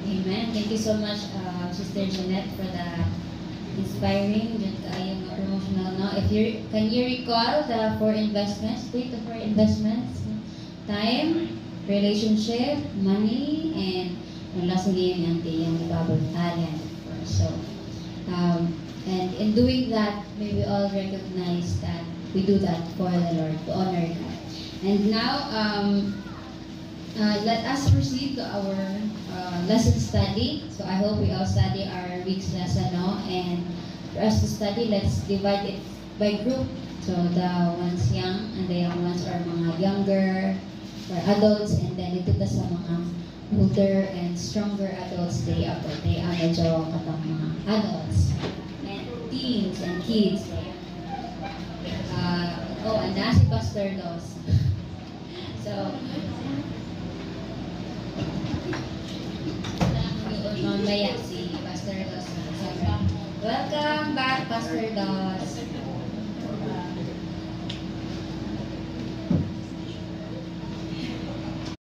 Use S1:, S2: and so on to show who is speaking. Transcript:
S1: Amen. Thank you so much, Sister Jeanette, for the inspiring, promotional. No, if you can you recall the four investments? Take the four investments: time, relationship, money, and lastly yung talent. So, and in doing that, may we all recognize that we do that for the Lord to honor God. And now, let us proceed to our lesson study. So I hope we all study our week's lesson, no? And for us to study, let's divide it by group. So the ones young and the young ones are mga younger or adults, and then ito ta sa mga older and stronger adults, they medyo katang mga adults and teens and kids. And na si Pastor Dos. So, mamaya si Pastor Dos. Welcome back, Pastor Dos.